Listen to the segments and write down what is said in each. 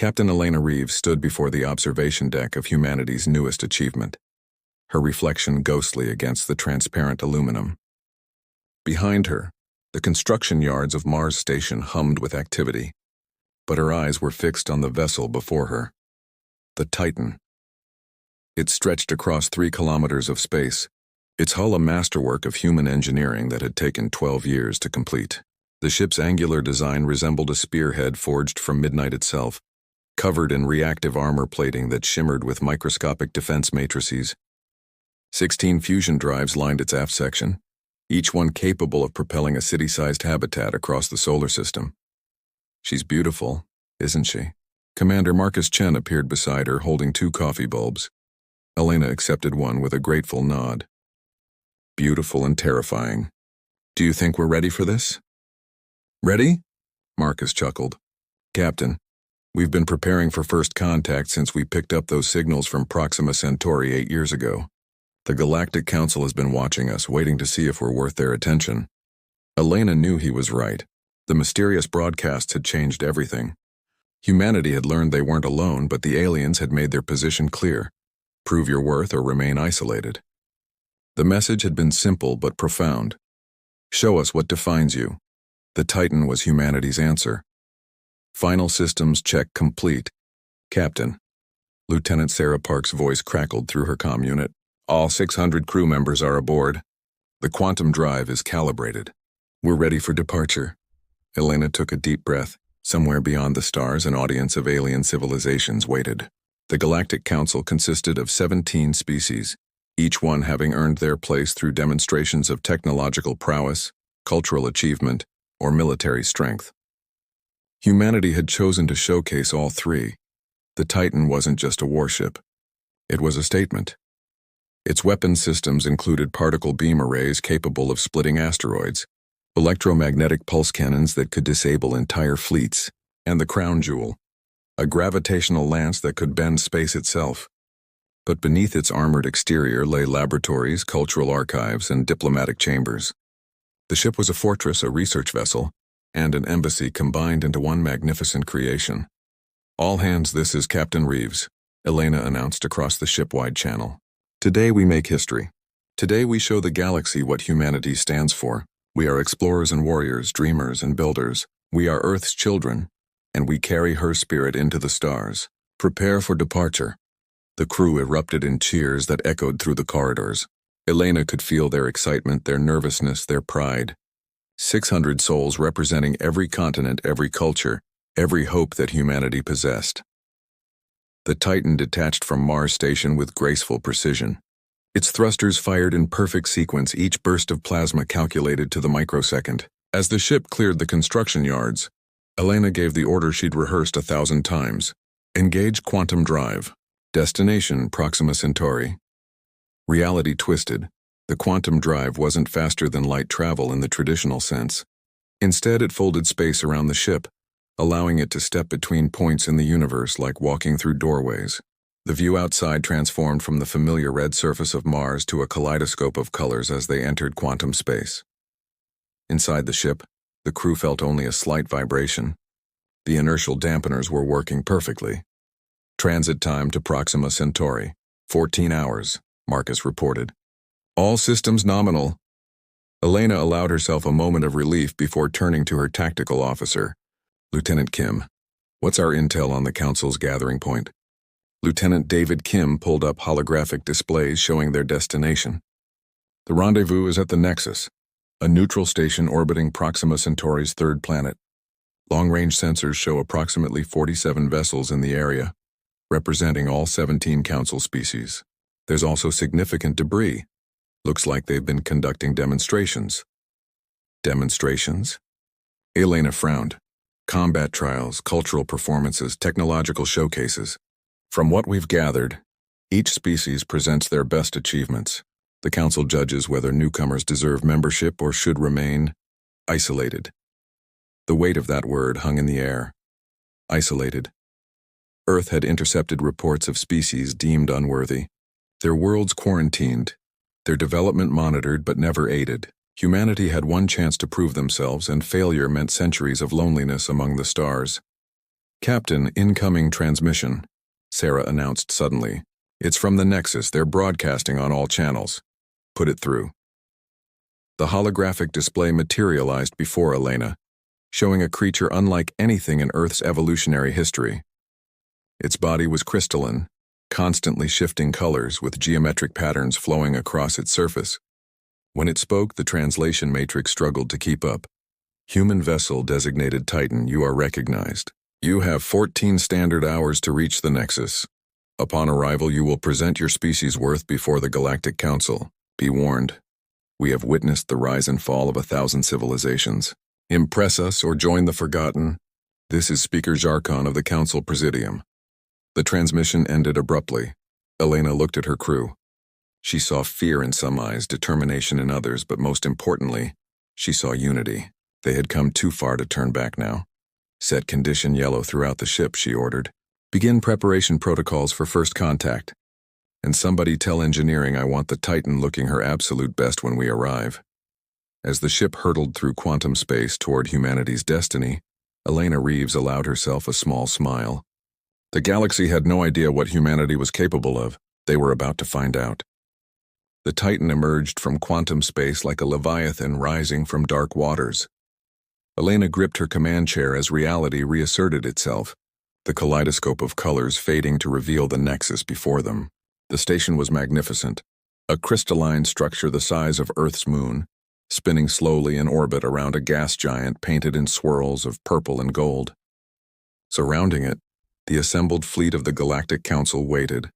Captain Elena Reeves stood before the observation deck of humanity's newest achievement, her reflection ghostly against the transparent aluminum. Behind her, the construction yards of Mars Station hummed with activity, but her eyes were fixed on the vessel before her, the Titan. It stretched across 3 kilometers of space, its hull a masterwork of human engineering that had taken 12 years to complete. The ship's angular design resembled a spearhead forged from midnight itself, covered in reactive armor plating that shimmered with microscopic defense matrices. 16 fusion drives lined its aft section, each one capable of propelling a city-sized habitat across the solar system. She's beautiful, isn't she? Commander Marcus Chen appeared beside her, holding 2 coffee bulbs. Elena accepted one with a grateful nod. Beautiful and terrifying. Do you think we're ready for this? Ready? Marcus chuckled. Captain, we've been preparing for first contact since we picked up those signals from Proxima Centauri 8 years ago. The Galactic Council has been watching us, waiting to see if we're worth their attention. Elena knew he was right. The mysterious broadcasts had changed everything. Humanity had learned they weren't alone, but the aliens had made their position clear. Prove your worth or remain isolated. The message had been simple but profound. Show us what defines you. The Titan was humanity's answer. Final systems check complete. Captain. Lieutenant Sarah Park's voice crackled through her comm unit. All 600 crew members are aboard. The quantum drive is calibrated. We're ready for departure. Elena took a deep breath. Somewhere beyond the stars, an audience of alien civilizations waited. The Galactic Council consisted of 17 species, each one having earned their place through demonstrations of technological prowess, cultural achievement, or military strength. Humanity had chosen to showcase all 3. The Titan wasn't just a warship. It was a statement. Its weapon systems included particle beam arrays capable of splitting asteroids, electromagnetic pulse cannons that could disable entire fleets, and the crown jewel, a gravitational lance that could bend space itself. But beneath its armored exterior lay laboratories, cultural archives, and diplomatic chambers. The ship was a fortress, a research vessel, and an embassy combined into one magnificent creation. All hands, this is Captain Reeves, Elena announced across the ship-wide channel. Today we make history. Today we show the galaxy what humanity stands for. We are explorers and warriors, dreamers and builders. We are Earth's children, and we carry her spirit into the stars. Prepare for departure. The crew erupted in cheers that echoed through the corridors. Elena could feel their excitement, their nervousness, their pride. 600 souls representing every continent, every culture, every hope that humanity possessed. The Titan detached from Mars Station with graceful precision. Its thrusters fired in perfect sequence, each burst of plasma calculated to the microsecond. As the ship cleared the construction yards, Elena gave the order she'd rehearsed 1,000 times. Engage quantum drive. Destination Proxima Centauri. Reality twisted. The quantum drive wasn't faster than light travel in the traditional sense. Instead, it folded space around the ship, allowing it to step between points in the universe like walking through doorways. The view outside transformed from the familiar red surface of Mars to a kaleidoscope of colors as they entered quantum space. Inside the ship, the crew felt only a slight vibration. The inertial dampeners were working perfectly. Transit time to Proxima Centauri, 14 hours, Marcus reported. All systems nominal. Elena allowed herself a moment of relief before turning to her tactical officer. Lieutenant Kim, what's our intel on the Council's gathering point? Lieutenant David Kim pulled up holographic displays showing their destination. The rendezvous is at the Nexus, a neutral station orbiting Proxima Centauri's 3rd planet. Long-range sensors show approximately 47 vessels in the area, representing all 17 Council species. There's also significant debris. Looks like they've been conducting demonstrations. Demonstrations? Elena frowned. Combat trials, cultural performances, technological showcases. From what we've gathered, each species presents their best achievements. The Council judges whether newcomers deserve membership or should remain isolated. The weight of that word hung in the air. Isolated. Earth had intercepted reports of species deemed unworthy. Their worlds quarantined, their development monitored but never aided. Humanity had one chance to prove themselves, and failure meant centuries of loneliness among the stars. Captain, incoming transmission, Sarah announced suddenly. It's from the Nexus. They're broadcasting on all channels. Put it through. The holographic display materialized before Elena, showing a creature unlike anything in Earth's evolutionary history. Its body was crystalline, constantly shifting colors with geometric patterns flowing across its surface. When it spoke, the translation matrix struggled to keep up. Human vessel designated Titan, you are recognized. You have 14 standard hours to reach the Nexus. Upon arrival, you will present your species' worth before the Galactic Council. Be warned. We have witnessed the rise and fall of 1,000 civilizations. Impress us or join the forgotten. This is Speaker Jarkon of the Council Presidium. The transmission ended abruptly. Elena looked at her crew. She saw fear in some eyes, determination in others, but most importantly, she saw unity. They had come too far to turn back now. Set condition yellow throughout the ship, she ordered. Begin preparation protocols for first contact. And somebody tell engineering I want the Titan looking her absolute best when we arrive. As the ship hurtled through quantum space toward humanity's destiny, Elena Reeves allowed herself a small smile. The galaxy had no idea what humanity was capable of. They were about to find out. The Titan emerged from quantum space like a leviathan rising from dark waters. Elena gripped her command chair as reality reasserted itself, the kaleidoscope of colors fading to reveal the Nexus before them. The station was magnificent, a crystalline structure the size of Earth's moon, spinning slowly in orbit around a gas giant painted in swirls of purple and gold. Surrounding it, the assembled fleet of the Galactic Council waited.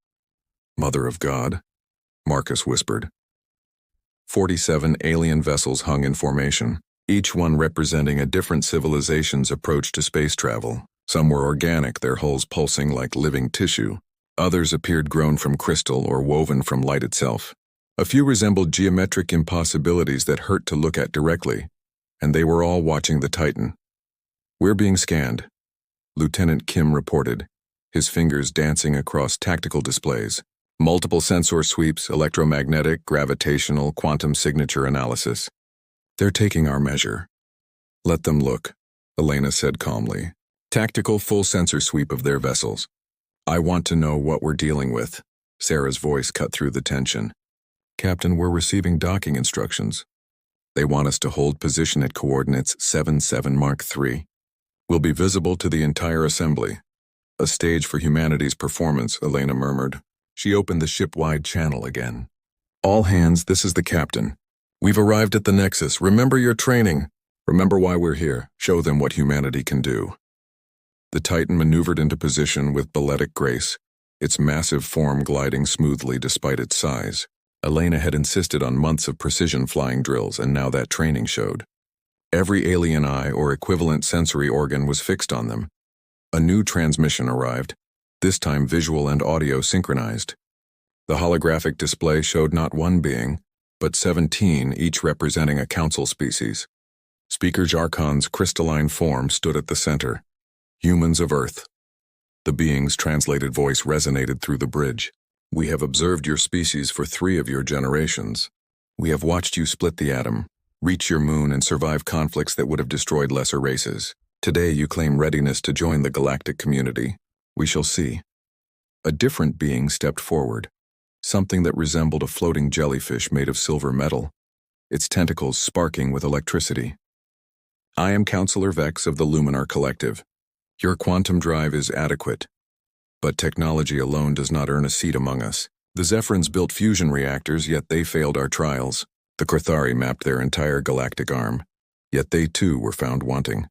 Mother of God, Marcus whispered. 47 alien vessels hung in formation, each one representing a different civilization's approach to space travel. Some were organic, their hulls pulsing like living tissue. Others appeared grown from crystal or woven from light itself. A few resembled geometric impossibilities that hurt to look at directly, and they were all watching the Titan. We're being scanned, Lieutenant Kim reported, his fingers dancing across tactical displays. Multiple sensor sweeps, electromagnetic, gravitational, quantum signature analysis. They're taking our measure. Let them look, Elena said calmly. Tactical full sensor sweep of their vessels. I want to know what we're dealing with. Sarah's voice cut through the tension. Captain, we're receiving docking instructions. They want us to hold position at coordinates 77 Mark III. We'll be visible to the entire assembly. A stage for humanity's performance, Elena murmured. She opened the ship-wide channel again. All hands, this is the captain. We've arrived at the Nexus. Remember your training. Remember why we're here. Show them what humanity can do. The Titan maneuvered into position with balletic grace, its massive form gliding smoothly despite its size. Elena had insisted on months of precision flying drills, and now that training showed. Every alien eye or equivalent sensory organ was fixed on them. A new transmission arrived, this time visual and audio synchronized. The holographic display showed not one being, but 17, each representing a council species. Speaker Jarkon's crystalline form stood at the center. Humans of Earth. The being's translated voice resonated through the bridge. We have observed your species for 3 of your generations. We have watched you split the atom, reach your moon, and survive conflicts that would have destroyed lesser races. Today you claim readiness to join the galactic community. We shall see. A different being stepped forward, something that resembled a floating jellyfish made of silver metal, its tentacles sparking with electricity. I am Counselor Vex of the Luminar Collective. Your quantum drive is adequate, but technology alone does not earn a seat among us. The Zephyrins built fusion reactors, yet they failed our trials. The Crithari mapped their entire galactic arm, yet they too were found wanting.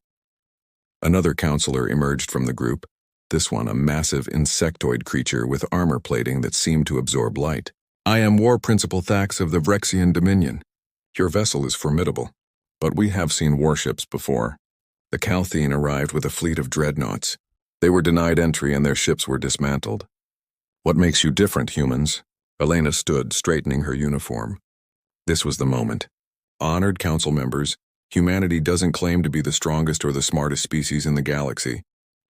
Another counselor emerged from the group, this one a massive insectoid creature with armor plating that seemed to absorb light. I am War Principal Thax of the Vrexian Dominion. Your vessel is formidable, but we have seen warships before. The Calthene arrived with a fleet of dreadnoughts. They were denied entry and their ships were dismantled. What makes you different, humans? Elena stood, straightening her uniform. This was the moment. Honored council members, humanity doesn't claim to be the strongest or the smartest species in the galaxy.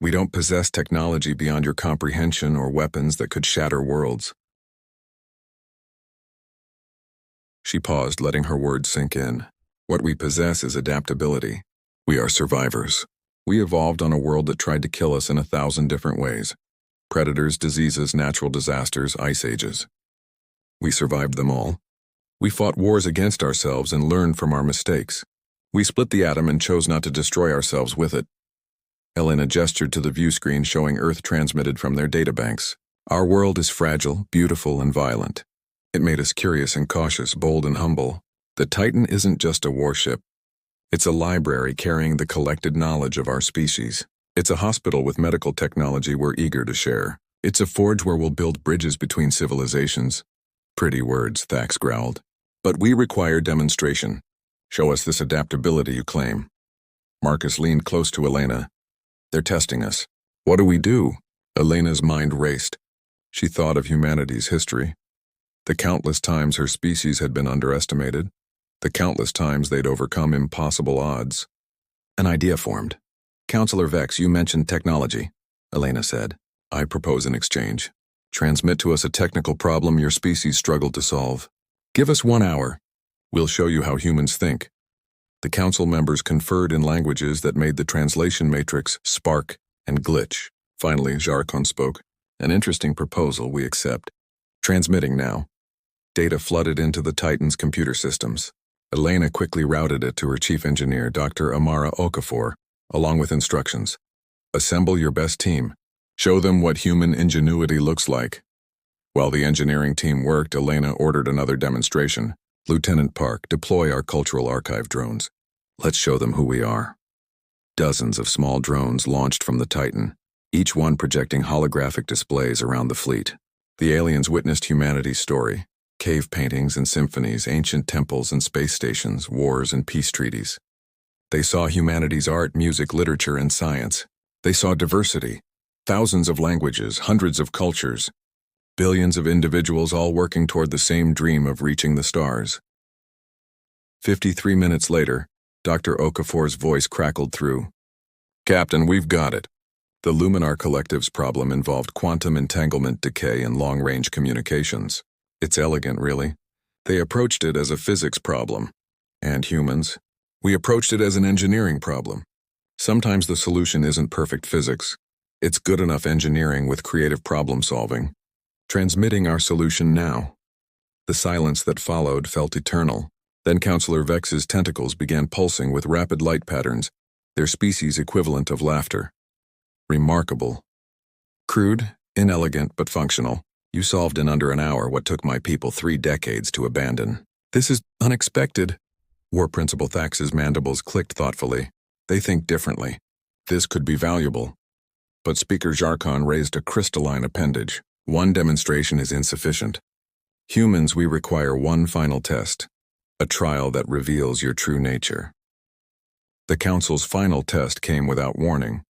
We don't possess technology beyond your comprehension or weapons that could shatter worlds. She paused, letting her words sink in. What we possess is adaptability. We are survivors. We evolved on a world that tried to kill us in 1,000 different ways. Predators, diseases, natural disasters, ice ages. We survived them all. We fought wars against ourselves and learned from our mistakes. We split the atom and chose not to destroy ourselves with it. Elena gestured to the view screen showing Earth transmitted from their databanks. Our world is fragile, beautiful, and violent. It made us curious and cautious, bold and humble. The Titan isn't just a warship. It's a library carrying the collected knowledge of our species. It's a hospital with medical technology we're eager to share. It's a forge where we'll build bridges between civilizations. Pretty words, Thax growled. But we require demonstration. Show us this adaptability you claim. Marcus leaned close to Elena. They're testing us. What do we do? Elena's mind raced. She thought of humanity's history. The countless times her species had been underestimated. The countless times they'd overcome impossible odds. An idea formed. Counselor Vex, you mentioned technology, Elena said. I propose an exchange. Transmit to us a technical problem your species struggled to solve. Give us 1 hour. We'll show you how humans think. The council members conferred in languages that made the translation matrix spark and glitch. Finally, Jarkon spoke. An interesting proposal, we accept. Transmitting now. Data flooded into the Titan's computer systems. Elena quickly routed it to her chief engineer, Dr. Amara Okafor, along with instructions. Assemble your best team. Show them what human ingenuity looks like. While the engineering team worked, Elena ordered another demonstration. Lieutenant Park, deploy our cultural archive drones. Let's show them who we are. Dozens of small drones launched from the Titan, each one projecting holographic displays around the fleet. The aliens witnessed humanity's story. Cave paintings and symphonies, ancient temples and space stations, wars and peace treaties. They saw humanity's art, music, literature, and science. They saw diversity. Thousands of languages, hundreds of cultures. Billions of individuals all working toward the same dream of reaching the stars. 53 minutes later, Dr. Okafor's voice crackled through. Captain, we've got it. The Luminar Collective's problem involved quantum entanglement decay and long-range communications. It's elegant, really. They approached it as a physics problem. And humans, we approached it as an engineering problem. Sometimes the solution isn't perfect physics. It's good enough engineering with creative problem-solving. Transmitting our solution now. The silence that followed felt eternal. Then Counselor Vex's tentacles began pulsing with rapid light patterns, their species equivalent of laughter. Remarkable. Crude, inelegant, but functional. You solved in under an hour what took my people 3 decades to abandon. This is unexpected. War Principal Thax's mandibles clicked thoughtfully. They think differently. This could be valuable. But Speaker Jarkon raised a crystalline appendage. 1 demonstration is insufficient. Humans, we require 1 final test. A trial that reveals your true nature. The Council's final test came without warning.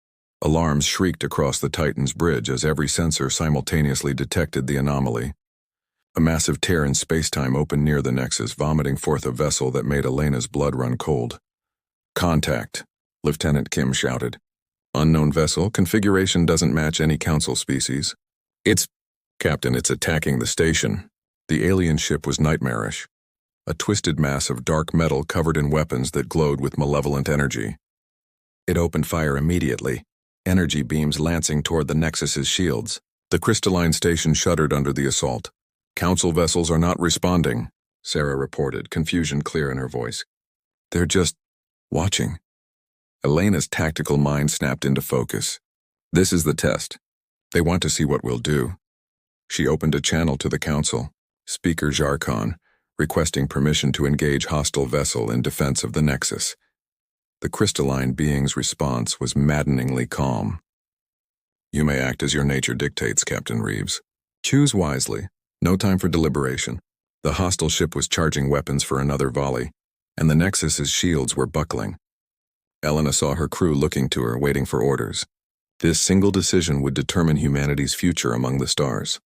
Alarms shrieked across the Titan's bridge as every sensor simultaneously detected the anomaly. A massive tear in spacetime opened near the Nexus, vomiting forth a vessel that made Elena's blood run cold. Contact, Lieutenant Kim shouted. Unknown vessel, configuration doesn't match any Council species. Captain, it's attacking the station. The alien ship was nightmarish. A twisted mass of dark metal covered in weapons that glowed with malevolent energy. It opened fire immediately, energy beams lancing toward the Nexus's shields. The crystalline station shuddered under the assault. Council vessels are not responding, Sarah reported, confusion clear in her voice. They're just watching. Elena's tactical mind snapped into focus. This is the test. They want to see what we'll do. She opened a channel to the Council, Speaker Jarkon, requesting permission to engage hostile vessel in defense of the Nexus. The crystalline being's response was maddeningly calm. You may act as your nature dictates, Captain Reeves. Choose wisely. No time for deliberation. The hostile ship was charging weapons for another volley, and the Nexus's shields were buckling. Elena saw her crew looking to her, waiting for orders. This single decision would determine humanity's future among the stars.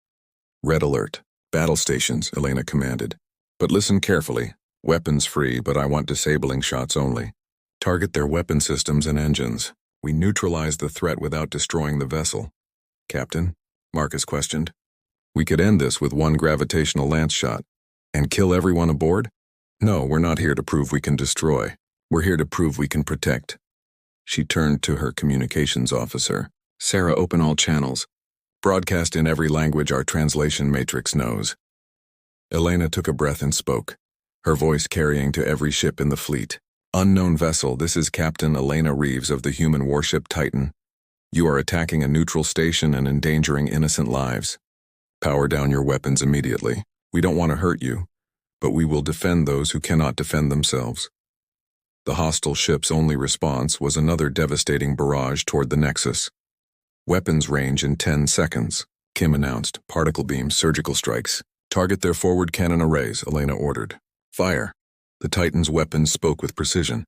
Red alert. Battle stations, Elena commanded. But listen carefully. Weapons free, but I want disabling shots only. Target their weapon systems and engines. We neutralize the threat without destroying the vessel. Captain, Marcus questioned. We could end this with 1 gravitational lance shot. And kill everyone aboard? No, we're not here to prove we can destroy. We're here to prove we can protect. She turned to her communications officer. Sarah, open all channels. Broadcast in every language our translation matrix knows. Elena took a breath and spoke, her voice carrying to every ship in the fleet. Unknown vessel, this is Captain Elena Reeves of the human warship Titan. You are attacking a neutral station and endangering innocent lives. Power down your weapons immediately. We don't want to hurt you, but we will defend those who cannot defend themselves. The hostile ship's only response was another devastating barrage toward the Nexus. Weapons range in 10 seconds, Kim announced. Particle beams, surgical strikes. Target their forward cannon arrays, Elena ordered. Fire. The Titan's weapons spoke with precision.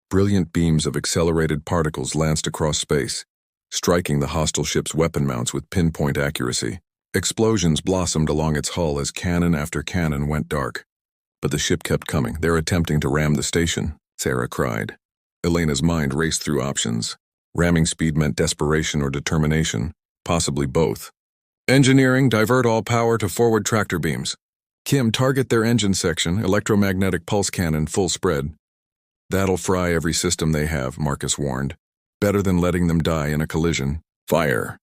Brilliant beams of accelerated particles lanced across space, striking the hostile ship's weapon mounts with pinpoint accuracy. Explosions blossomed along its hull as cannon after cannon went dark. But the ship kept coming. They're attempting to ram the station, Sarah cried. Elena's mind raced through options. Ramming speed meant desperation or determination, possibly both. Engineering, divert all power to forward tractor beams. Kim, target their engine section, electromagnetic pulse cannon, full spread. That'll fry every system they have, Marcus warned. Better than letting them die in a collision. Fire.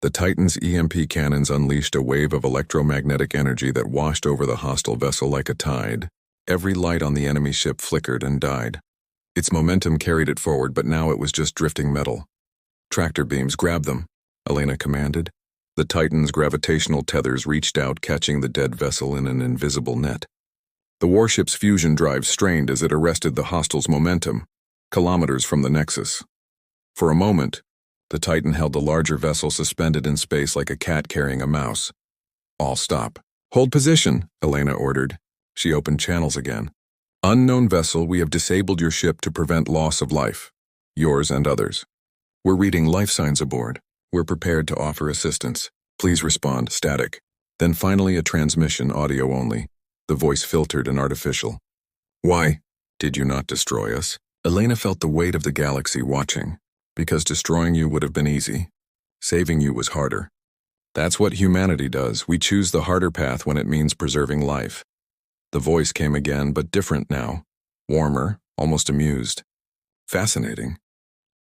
The Titan's EMP cannons unleashed a wave of electromagnetic energy that washed over the hostile vessel like a tide. Every light on the enemy ship flickered and died. Its momentum carried it forward, but now it was just drifting metal. Tractor beams, grab them, Elena commanded. The Titan's gravitational tethers reached out, catching the dead vessel in an invisible net. The warship's fusion drive strained as it arrested the hostile's momentum, kilometers from the Nexus. For a moment, the Titan held the larger vessel suspended in space like a cat carrying a mouse. All stop. Hold position, Elena ordered. She opened channels again. Unknown vessel, we have disabled your ship to prevent loss of life. Yours and others. We're reading life signs aboard. We're prepared to offer assistance. Please respond, static. Then finally a transmission, audio only. The voice filtered and artificial. Why did you not destroy us? Elena felt the weight of the galaxy watching. Because destroying you would have been easy. Saving you was harder. That's what humanity does. We choose the harder path when it means preserving life. The voice came again, but different now. Warmer, almost amused. Fascinating.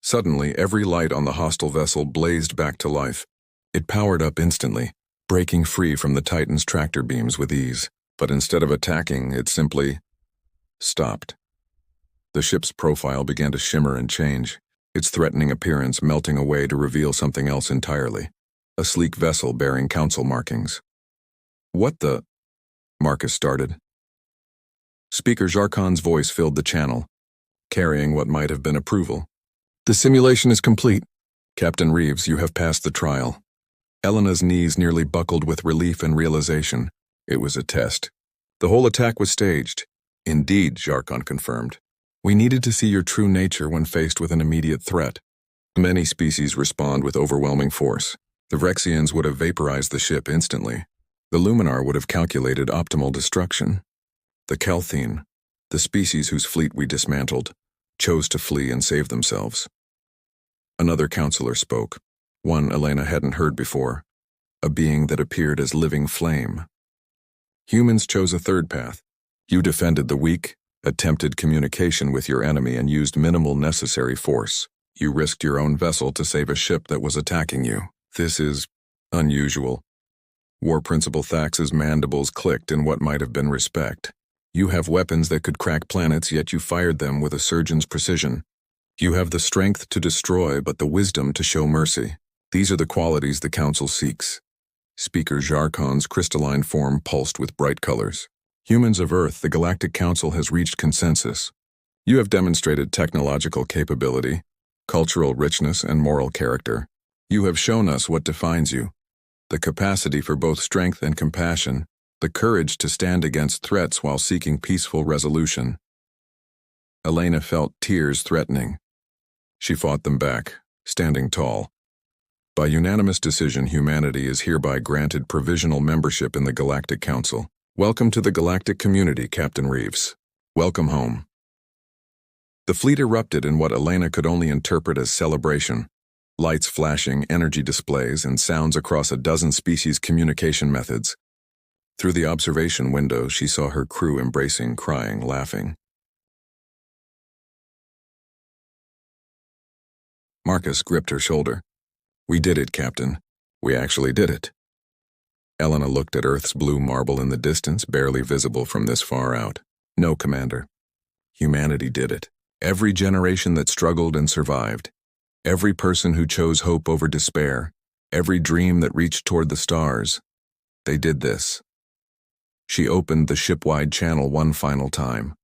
Suddenly, every light on the hostile vessel blazed back to life. It powered up instantly, breaking free from the Titan's tractor beams with ease. But instead of attacking, it simply stopped. The ship's profile began to shimmer and change, its threatening appearance melting away to reveal something else entirely. A sleek vessel bearing council markings. What the? Marcus started. Speaker Jarkon's voice filled the channel, carrying what might have been approval. The simulation is complete. Captain Reeves, you have passed the trial. Elena's knees nearly buckled with relief and realization. It was a test. The whole attack was staged. Indeed, Jarkon confirmed. We needed to see your true nature when faced with an immediate threat. Many species respond with overwhelming force. The Rexians would have vaporized the ship instantly. The Luminar would have calculated optimal destruction. The Kelthine, the species whose fleet we dismantled, chose to flee and save themselves. Another counselor spoke, one Elena hadn't heard before, a being that appeared as living flame. Humans chose a third path. You defended the weak, attempted communication with your enemy and used minimal necessary force. You risked your own vessel to save a ship that was attacking you. This is unusual. War Principal Thax's mandibles clicked in what might have been respect. You have weapons that could crack planets, yet you fired them with a surgeon's precision. You have the strength to destroy, but the wisdom to show mercy. These are the qualities the Council seeks. Speaker Jarkon's crystalline form pulsed with bright colors. Humans of Earth, the Galactic Council has reached consensus. You have demonstrated technological capability, cultural richness, and moral character. You have shown us what defines you. The capacity for both strength and compassion, the courage to stand against threats while seeking peaceful resolution. Elena felt tears threatening. She fought them back, standing tall. By unanimous decision, humanity is hereby granted provisional membership in the Galactic Council. Welcome to the galactic community, Captain Reeves. Welcome home. The fleet erupted in what Elena could only interpret as celebration. Lights flashing, energy displays, and sounds across a dozen species communication methods. Through the observation window, she saw her crew embracing, crying, laughing. Marcus gripped her shoulder. We did it, Captain. We actually did it. Elena looked at Earth's blue marble in the distance, barely visible from this far out. No, Commander. Humanity did it. Every generation that struggled and survived. Every person who chose hope over despair. Every dream that reached toward the stars. They did this. She opened the ship-wide channel one final time.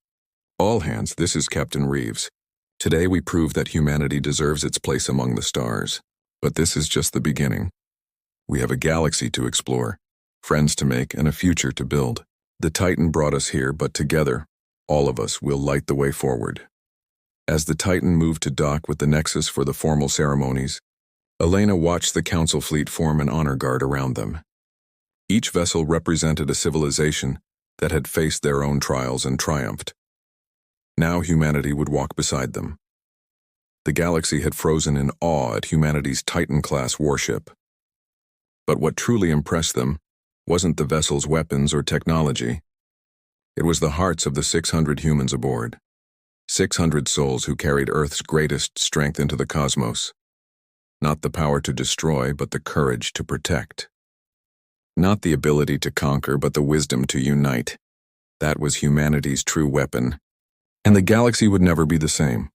All hands, this is Captain Reeves. Today we prove that humanity deserves its place among the stars. But this is just the beginning. We have a galaxy to explore, friends to make, and a future to build. The Titan brought us here, but together, all of us will light the way forward. As the Titan moved to dock with the Nexus for the formal ceremonies, Elena watched the Council fleet form an honor guard around them. Each vessel represented a civilization that had faced their own trials and triumphed. Now humanity would walk beside them. The galaxy had frozen in awe at humanity's Titan-class warship. But what truly impressed them wasn't the vessel's weapons or technology. It was the hearts of the 600 humans aboard. 600 souls who carried Earth's greatest strength into the cosmos. Not the power to destroy, but the courage to protect. Not the ability to conquer, but the wisdom to unite. That was humanity's true weapon. And the galaxy would never be the same.